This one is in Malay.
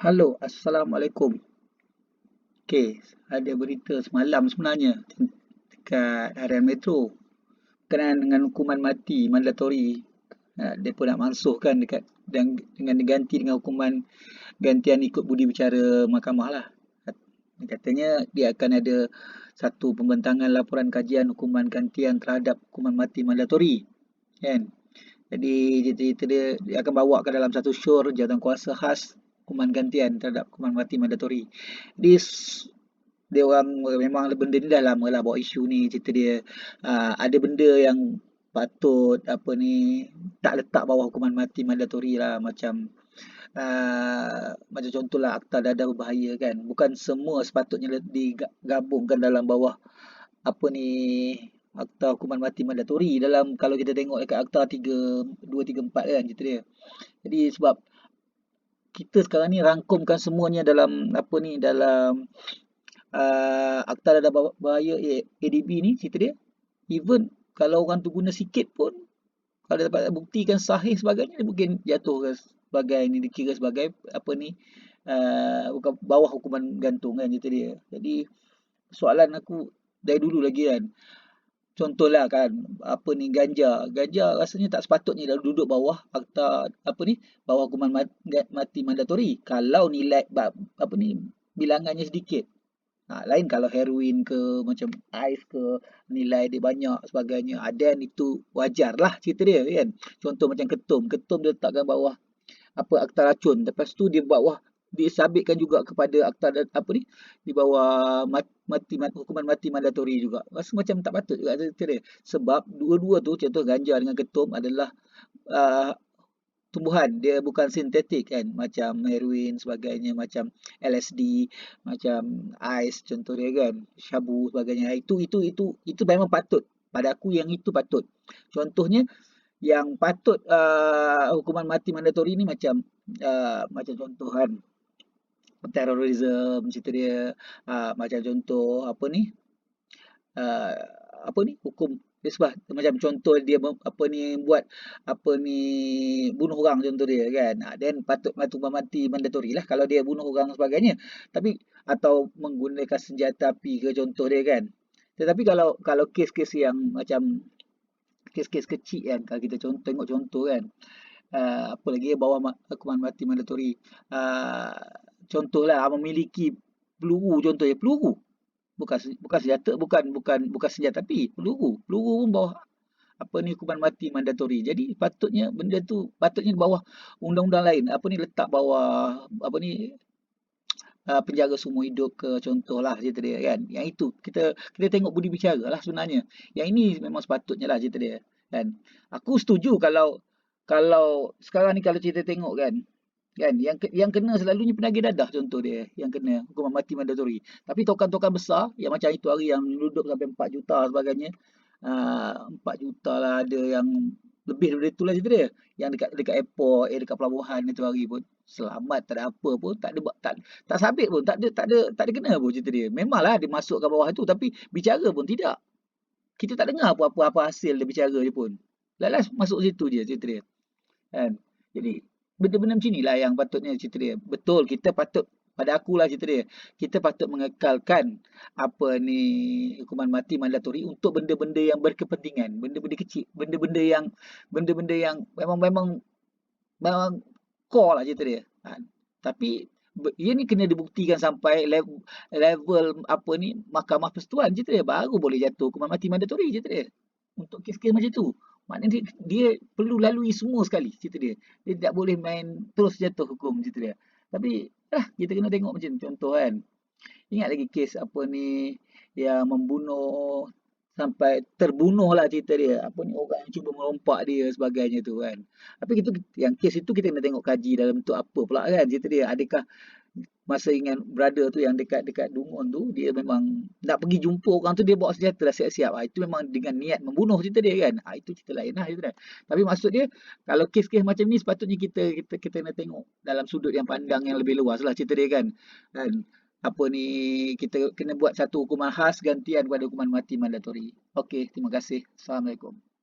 Halo, Assalamualaikum. Okey, ada berita semalam sebenarnya dekat harian Metro berkenaan dengan hukuman mati mandatori. Depa nak mansuhkan dekat dan dengan diganti dengan hukuman gantian ikut budi bicara mahkamah lah. Katanya dia akan ada satu pembentangan laporan kajian hukuman gantian terhadap hukuman mati mandatori, kan. Jadi cerita dia akan bawa ke dalam satu syur jawatankuasa khas hukuman gantian terhadap hukuman mati mandatori. Jadi dia orang memang benda ni dah lama lah bawa isu ni, cerita dia ada benda yang patut apa ni tak letak bawah hukuman mati mandatori lah, macam contohlah akta dadah berbahaya kan. Bukan semua sepatutnya digabungkan dalam bawah apa ni akta hukuman mati mandatori. Dalam kalau kita tengok dekat akta 3234 kan cerita dia. Jadi sebab kita sekarang ni rangkumkan semuanya dalam apa ni dalam akta dadah bahaya ADB ni cerita dia. Even kalau orang tu guna sikit pun kalau dapat buktikan sahih sebagainya dia mungkin jatuh sebagai ni dikira sebagai apa ni bukan bawah hukuman gantung kan cerita dia. Jadi soalan aku dari dulu lagi kan. Contohlah kan apa ni ganja. Ganja rasanya tak sepatutnya dah duduk bawah akta apa ni bawah hukuman mati mandatori kalau nilai apa ni bilangannya sedikit. Lain kalau heroin ke macam ais ke nilai dia banyak sebagainya. Then itu wajar lah cerita dia kan. Contoh macam ketum. Ketum dia letakkan bawah apa akta racun. Lepas tu dia bawah disabitkan juga kepada akta apa ni di bawah hukuman mati mandatori juga. Rasa macam tak patut juga cerita dia. Sebab dua-dua tu contoh ganja dengan ketum adalah uh, tumbuhan, dia bukan sintetik kan, macam heroin sebagainya, macam LSD, macam ais contoh dia kan, syabu sebagainya. Itu memang patut. Pada aku yang itu patut. Contohnya yang patut hukuman mati mandatori ni macam contoh kan terorisme cerita dia, macam contoh apa ni uh, apa ni hukum dia sebab macam contoh dia apa ni buat apa ni bunuh orang contoh dia kan, then patut mati mandatori lah kalau dia bunuh orang sebagainya, tapi atau menggunakan senjata api ke contoh dia kan. Tetapi kalau kes-kes yang macam kes-kes kecil kan, kalau kita tengok contoh kan, apa lagi bawah hukuman mati mandatori, uh, contohlah memiliki peluru contohnya, peluru bukan senjata, bukan senjata api, peluru pun bawah apa ni hukuman mati mandatori. Jadi patutnya benda tu patutnya di bawah undang-undang lain, apa ni letak bawah apa ni penjara seumur hidup ke contohlah cerita dia kan. Yang itu kita tengok budi bicara lah sebenarnya. Yang ini memang sepatutnya lah cerita dia kan. Aku setuju kalau sekarang ni kalau kita tengok kan yang kena selalunya penagih dadah contoh dia yang kena hukuman mati mandatori. Tapi tokan-tokan besar yang macam itu hari yang duduk sampai 4 juta sebagainya, 4 juta lah, ada yang lebih daripada itulah cerita dia. Yang dekat dekat airport, dekat pelabuhan itu hari pun selamat, tak ada apa pun, tak ada tak sabit pun, tak ada kena pun cerita dia. Memanglah dia masuk ke bawah tu tapi bicara pun tidak. Kita tak dengar apa hasil dia bicara dia pun. Lalas masuk situ je cerita dia. Kan? Jadi benda-benda macam inilah yang patutnya cerita dia. Betul kita patut pada akulah cerita dia. Kita patut mengekalkan apa ni hukuman mati mandatori untuk benda-benda yang berkepentingan, benda-benda kecil, benda-benda yang memang core lah cerita dia. Tapi ia ni kena dibuktikan sampai level apa ni mahkamah persekutuan cerita dia baru boleh jatuh hukuman mati mandatori cerita dia. Untuk kes-kes macam tu. Maknanya dia perlu lalui semua sekali cerita dia. Dia tak boleh main terus jatuh hukum cerita dia. Tapi kita kena tengok macam contoh kan. Ingat lagi kes apa ni yang membunuh sampai terbunuh lah cerita dia. Apa ni orang yang cuba merompak dia sebagainya tu kan. Tapi yang kes itu kita kena tengok kaji dalam bentuk apa pula kan cerita dia. Adakah masa ingat brother tu yang dekat Dungun tu dia memang nak pergi jumpa orang tu dia bawa senjata dah siap-siap. Itu memang dengan niat membunuh cerita dia kan. Itu cerita lain lah cerita dia. Tapi maksud dia kalau kes-kes macam ni sepatutnya kita kena tengok dalam sudut yang pandang yang lebih luas lah cerita dia kan. Dan apa ni kita kena buat satu hukuman khas gantian pada hukuman mati mandatori. Okey, terima kasih. Assalamualaikum.